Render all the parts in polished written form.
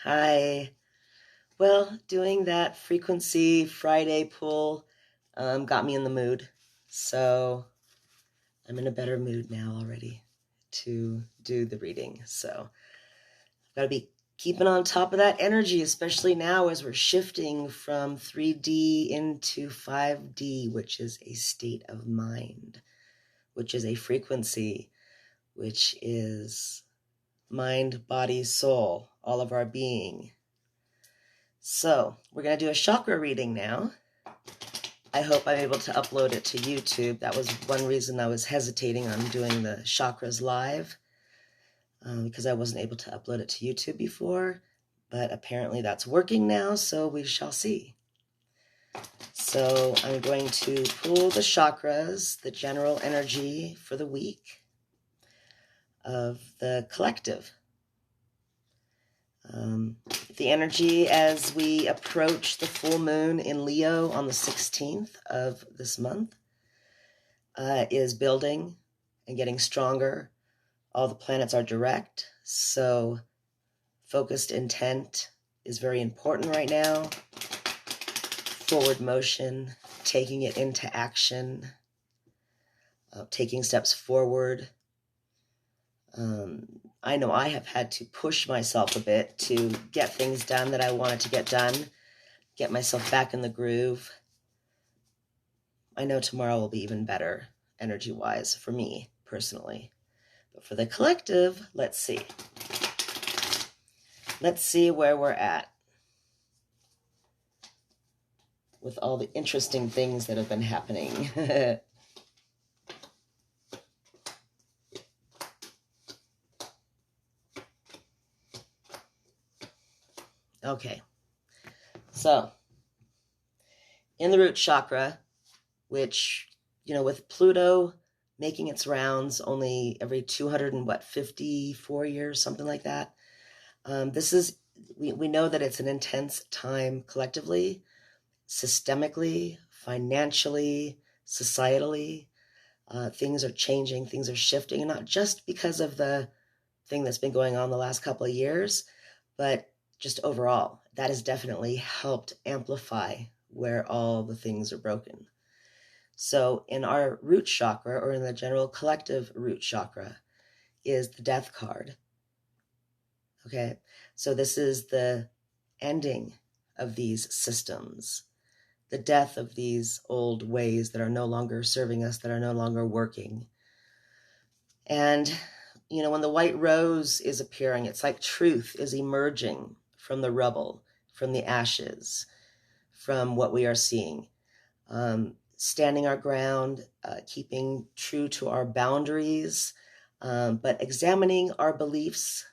Hi. Well, doing that frequency Friday pull got me in the mood. So I'm in a better mood now already to do the reading. So I've got to be keeping on top of that energy, especially now as we're shifting from 3D into 5D, which is a state of mind, which is a frequency, which is mind, body, soul, all of our being. So we're going to do a chakra reading now. I hope I'm able to upload it to YouTube. That was one reason I was hesitating on doing the chakras live, because I wasn't able to upload it to YouTube before, but apparently that's working now, so we shall see. So I'm going to pull the chakras, the general energy for the week of the collective. The energy as we approach the full moon in Leo on the 16th of this month is building and getting stronger. All the planets are direct, so focused intent is very important right now. Forward motion, taking it into action, taking steps forward. I know I have had to push myself a bit to get things done that I wanted to get done, get myself back in the groove. I know tomorrow will be even better energy-wise for me personally. But for the collective, let's see. Let's see where we're at with all the interesting things that have been happening. Okay, so in the root chakra, which, with Pluto making its rounds only every 254 years, something like that, we know that it's an intense time collectively, systemically, financially, societally. Things are changing, things are shifting, and not just because of the thing that's been going on the last couple of years, but just overall. That has definitely helped amplify where all the things are broken. So in our root chakra, or in the general collective root chakra, is the death card. Okay, so this is the ending of these systems, the death of these old ways that are no longer serving us, that are no longer working. And, when the white rose is appearing, it's like truth is emerging from the rubble, from the ashes, from what we are seeing. Standing our ground, keeping true to our boundaries, but examining our beliefs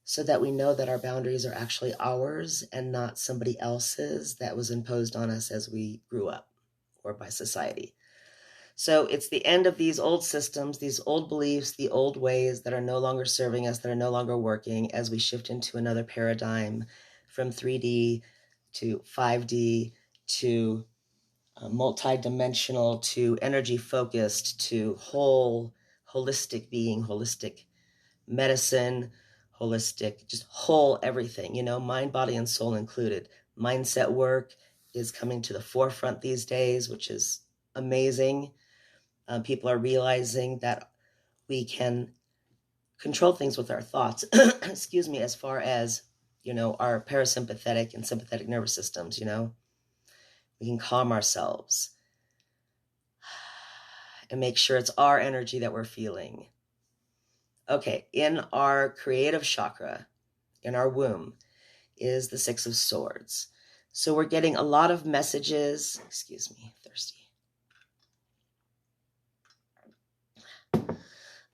so that we know that our boundaries are actually ours and not somebody else's that was imposed on us as we grew up or by society. So it's the end of these old systems, these old beliefs, the old ways that are no longer serving us, that are no longer working, as we shift into another paradigm from 3D to 5D to multi-dimensional to energy-focused to holistic being, holistic medicine, holistic, just whole everything, mind, body, and soul included. Mindset work is coming to the forefront these days, which is amazing. People are realizing that we can control things with our thoughts, excuse me, as far as, our parasympathetic and sympathetic nervous systems, we can calm ourselves and make sure it's our energy that we're feeling. Okay, in our creative chakra, in our womb, is the Six of Swords. So we're getting a lot of messages, excuse me, thirsty.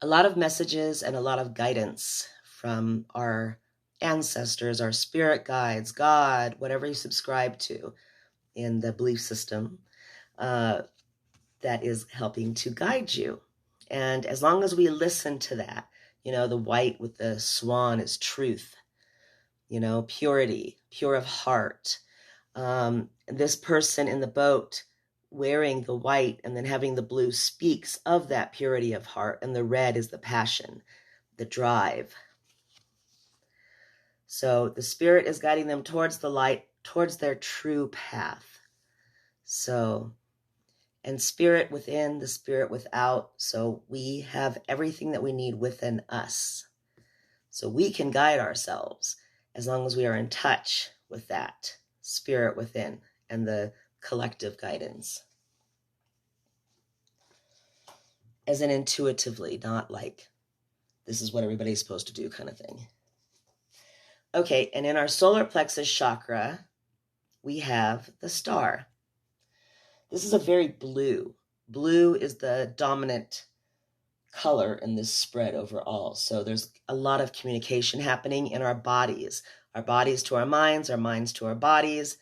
A lot of messages and a lot of guidance from our ancestors, our spirit guides, God, whatever you subscribe to in the belief system, that is helping to guide you. And as long as we listen to that, the white with the swan is truth, purity, pure of heart. This person in the boat wearing the white and then having the blue speaks of that purity of heart, and the red is the passion, the drive. So the spirit is guiding them towards the light, towards their true path. So, and spirit within, the spirit without. So we have everything that we need within us. So we can guide ourselves as long as we are in touch with that spirit within and the collective guidance. As in intuitively, not like this is what everybody's supposed to do kind of thing. Okay, and in our solar plexus chakra, we have the star. This is a very blue. Blue is the dominant color in this spread overall. So there's a lot of communication happening in our bodies to our minds to our bodies,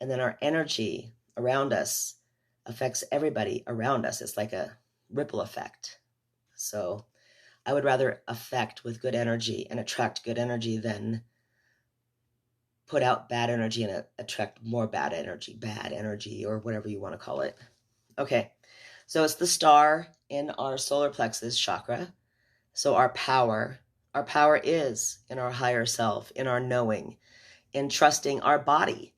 and then our energy around us affects everybody around us. It's like a ripple effect. So I would rather affect with good energy and attract good energy than put out bad energy and attract more bad energy, or whatever you want to call it. Okay, so it's the star in our solar plexus chakra. So our power is in our higher self, in our knowing, in trusting our body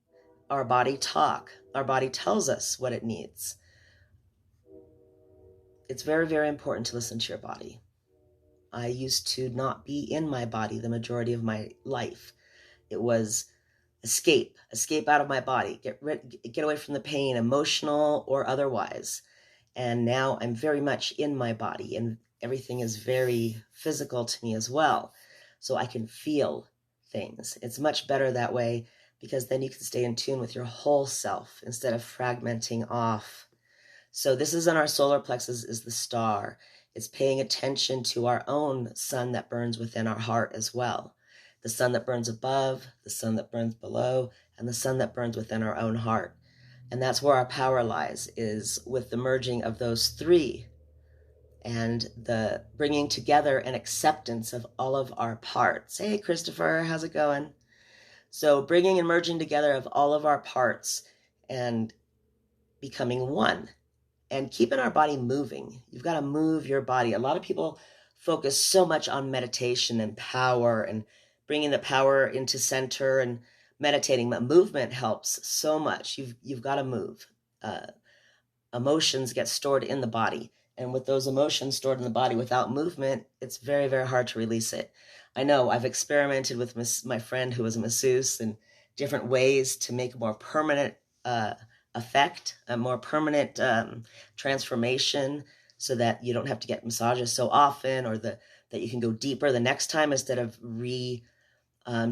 talk. Our body tells us what it needs. It's very, very important to listen to your body. I used to not be in my body the majority of my life. It was escape out of my body, get away from the pain, emotional or otherwise. And now I'm very much in my body, and everything is very physical to me as well. So I can feel things. It's much better that way, because then you can stay in tune with your whole self instead of fragmenting off. So this is in our solar plexus, is the star. It's paying attention to our own sun that burns within our heart as well. The sun that burns above, the sun that burns below, and the sun that burns within our own heart. And that's where our power lies, is with the merging of those three and the bringing together an acceptance of all of our parts. Hey, Christopher, how's it going? So bringing and merging together of all of our parts and becoming one and keeping our body moving. You've got to move your body. A lot of people focus so much on meditation and power and bringing the power into center and meditating, but movement helps so much. You've got to move. Emotions get stored in the body. And with those emotions stored in the body without movement, it's very, very hard to release it. I know I've experimented with my friend who was a masseuse and different ways to make a more permanent effect, a more permanent transformation, so that you don't have to get massages so often, or that you can go deeper the next time instead of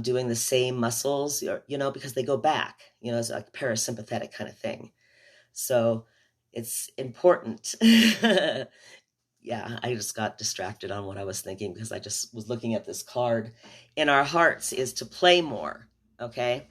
doing the same muscles, because they go back, it's like parasympathetic kind of thing. So it's important. Yeah, I just got distracted on what I was thinking because I just was looking at this card. In our hearts is to play more, okay?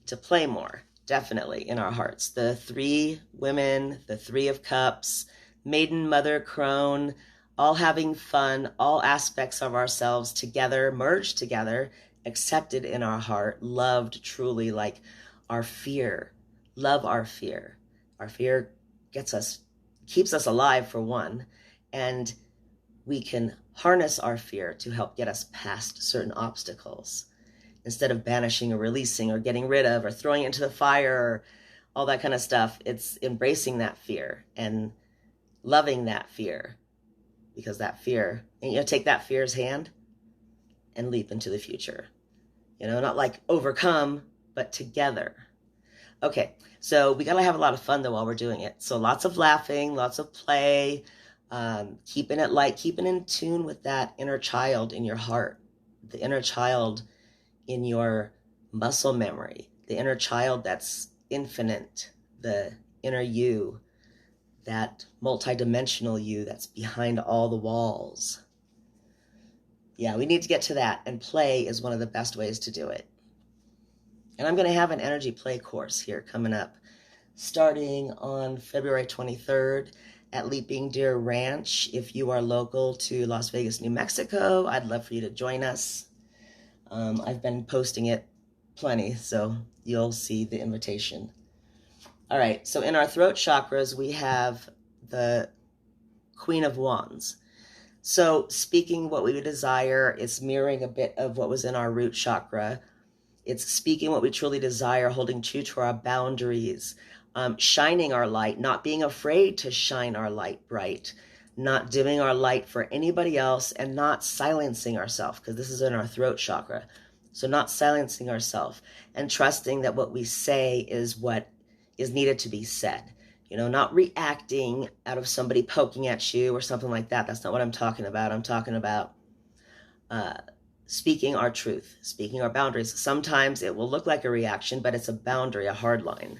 To play more, definitely, in our hearts. The three women, the Three of Cups, Maiden, Mother, Crone, all having fun, all aspects of ourselves together, merged together, accepted in our heart, loved truly, like our fear. Love our fear. Our fear keeps us alive, for one, and we can harness our fear to help get us past certain obstacles. Instead of banishing or releasing or getting rid of or throwing it into the fire or all that kind of stuff, it's embracing that fear and loving that fear, because that fear, and take that fear's hand and leap into the future. Not like overcome, but together. Okay, so we got to have a lot of fun, though, while we're doing it. So lots of laughing, lots of play, keeping it light, keeping in tune with that inner child in your heart, the inner child in your muscle memory, the inner child that's infinite, the inner you, that multidimensional you that's behind all the walls. Yeah, we need to get to that, and play is one of the best ways to do it. And I'm going to have an energy play course here coming up, starting on February 23rd at Leaping Deer Ranch. If you are local to Las Vegas, New Mexico, I'd love for you to join us. I've been posting it plenty, so you'll see the invitation. All right, so in our throat chakras, we have the Queen of Wands. So speaking what we desire, it's mirroring a bit of what was in our root chakra. It's speaking what we truly desire, holding true to our boundaries, shining our light, not being afraid to shine our light bright, not dimming our light for anybody else, and not silencing ourselves, because this is in our throat chakra. So not silencing ourselves, and trusting that what we say is what is needed to be said. Not reacting out of somebody poking at you or something like that. That's not what I'm talking about. I'm talking about speaking our truth, speaking our boundaries. Sometimes it will look like a reaction, but it's a boundary, a hard line,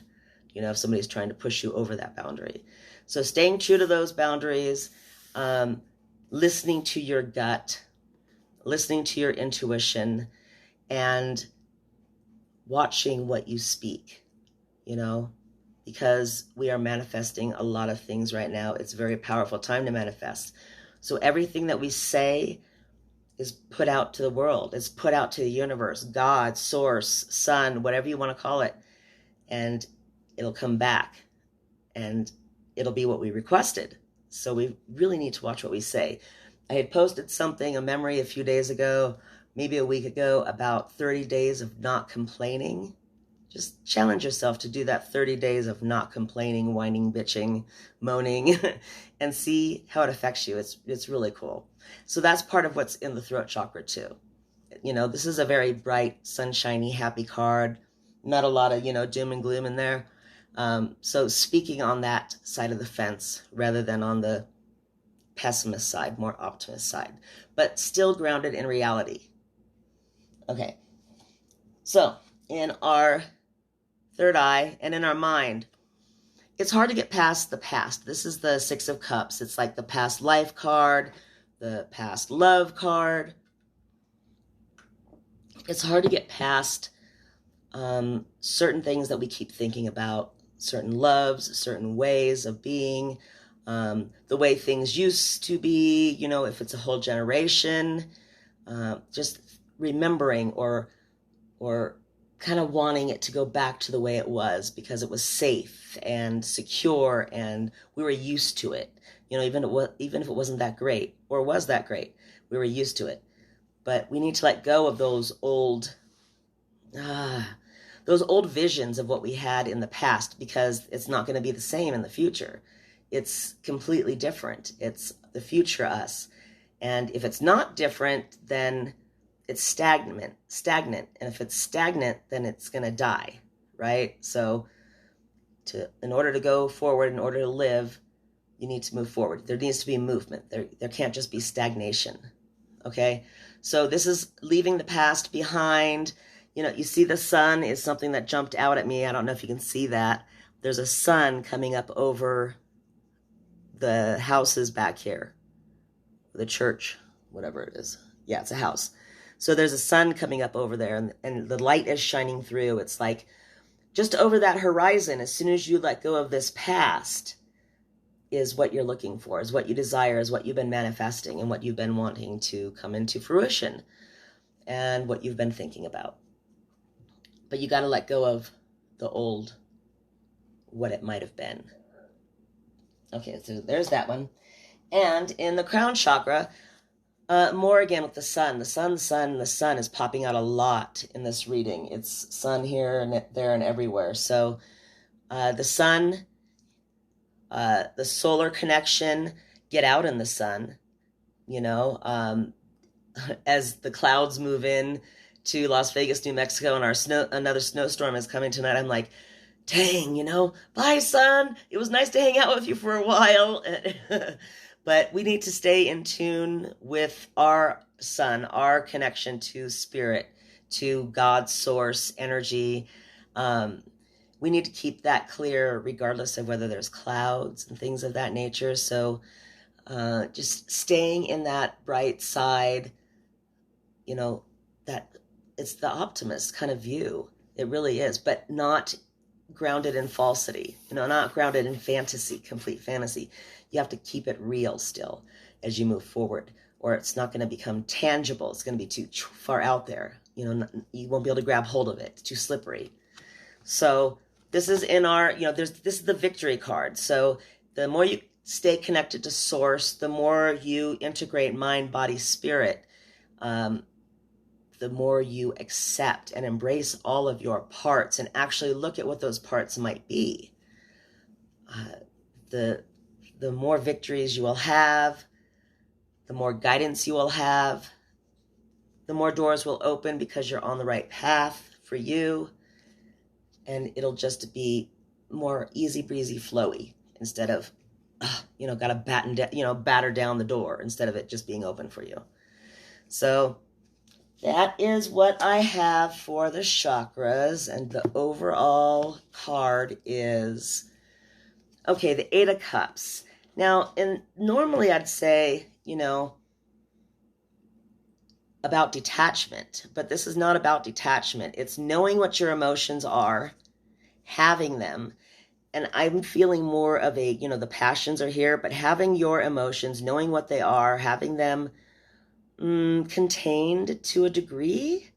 if somebody's trying to push you over that boundary. So staying true to those boundaries, listening to your gut, listening to your intuition, and watching what you speak, because we are manifesting a lot of things right now. It's a very powerful time to manifest. So everything that we say is put out to the world. It's put out to the universe, God, source, sun, whatever you want to call it. And it'll come back and it'll be what we requested. So we really need to watch what we say. I had posted something, a memory a few days ago, maybe a week ago, about 30 days of not complaining. Just challenge yourself to do that 30 days of not complaining, whining, bitching, moaning, and see how it affects you. It's really cool. So that's part of what's in the throat chakra too. This is a very bright, sunshiny, happy card. Not a lot of, doom and gloom in there. So speaking on that side of the fence rather than on the pessimist side, more optimist side, but still grounded in reality. Okay. So in our third eye and in our mind, it's hard to get past the past. This is the Six of Cups. It's like the past life card, the past love card. It's hard to get past certain things that we keep thinking about, certain loves, certain ways of being, the way things used to be, if it's a whole generation, just remembering or kind of wanting it to go back to the way it was because it was safe and secure and we were used to it. Even if it wasn't that great or was that great, we were used to it. But we need to let go of those old visions of what we had in the past, because it's not going to be the same in the future. It's completely different. It's the future us. And if it's not different, then it's stagnant. And if it's stagnant, then it's going to die, right? So in order to go forward, in order to live, you need to move forward. There needs to be movement. There can't just be stagnation, okay? So this is leaving the past behind. You see the sun is something that jumped out at me. I don't know if you can see that. There's a sun coming up over the houses back here, the church, whatever it is. Yeah, it's a house. So there's a sun coming up over there, and the light is shining through. It's like just over that horizon, as soon as you let go of this past, is what you're looking for, is what you desire, is what you've been manifesting, and what you've been wanting to come into fruition, and what you've been thinking about. But you got to let go of the old, what it might have been. Okay, so there's that one. And in the crown chakra, more again with the sun. The sun is popping out a lot in this reading. It's sun here and there and everywhere. So the sun, the solar connection, get out in the sun, as the clouds move in to Las Vegas, New Mexico, and another snowstorm is coming tonight. I'm like, dang, bye, sun. It was nice to hang out with you for a while. But we need to stay in tune with our sun, our connection to spirit, to God's source, energy. We need to keep that clear regardless of whether there's clouds and things of that nature. So just staying in that bright side, that it's the optimist kind of view. It really is, but not grounded in falsity, not grounded in fantasy, complete fantasy. You have to keep it real still as you move forward, or it's not going to become tangible. It's going to be too far out there. You won't be able to grab hold of it. It's too slippery. So this is in our, this is the victory card. So the more you stay connected to source, the more you integrate mind, body, spirit, the more you accept and embrace all of your parts and actually look at what those parts might be, the more victories you will have, the more guidance you will have, the more doors will open because you're on the right path for you, and it'll just be more easy breezy flowy instead of gotta batter down the door instead of it just being open for you. So that is what I have for the chakras, and the overall card is, okay, the Eight of Cups. Now, and normally I'd say, about detachment, but this is not about detachment. It's knowing what your emotions are, having them, and I'm feeling more of a, the passions are here, but having your emotions, knowing what they are, having them contained to a degree,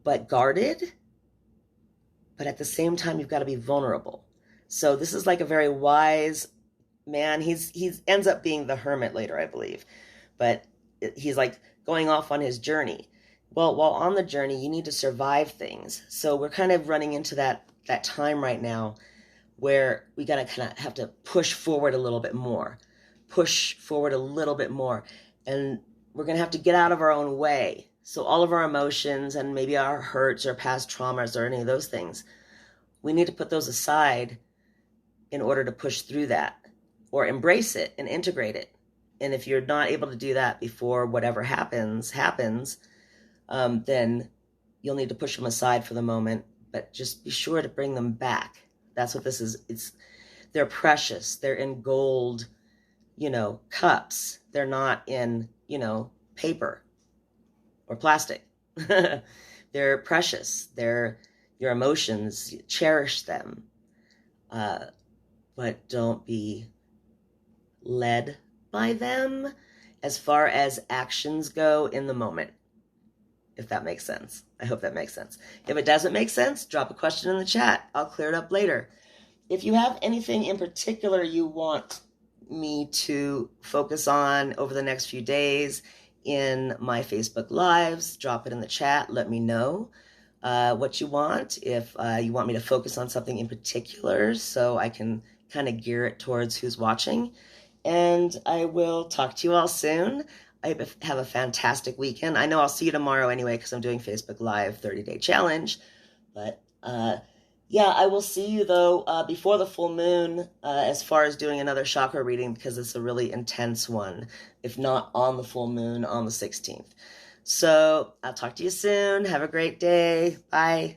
but guarded. But at the same time, you've got to be vulnerable. So this is like a very wise man. He ends up being the hermit later, I believe. But he's like going off on his journey. Well, while on the journey, you need to survive things. So we're kind of running into that time right now where we got to kind of have to push forward a little bit more. And we're going to have to get out of our own way. So all of our emotions and maybe our hurts or past traumas or any of those things, we need to put those aside in order to push through that or embrace it and integrate it. And if you're not able to do that before whatever happens, then you'll need to push them aside for the moment, but just be sure to bring them back. That's what this is. They're precious. They're in gold, cups. They're not in, paper or plastic. They're precious. They're your emotions. Cherish them. But don't be led by them as far as actions go in the moment, if that makes sense. I hope that makes sense. If it doesn't make sense, drop a question in the chat. I'll clear it up later. If you have anything in particular you want me to focus on over the next few days in my Facebook Lives, drop it in the chat. Let me know what you want. If you want me to focus on something in particular so I can kind of gear it towards who's watching. And I will talk to you all soon. I have a fantastic weekend. I know I'll see you tomorrow anyway because I'm doing Facebook Live 30-day challenge. But yeah, I will see you though before the full moon as far as doing another chakra reading because it's a really intense one, if not on the full moon on the 16th. So I'll talk to you soon. Have a great day. Bye.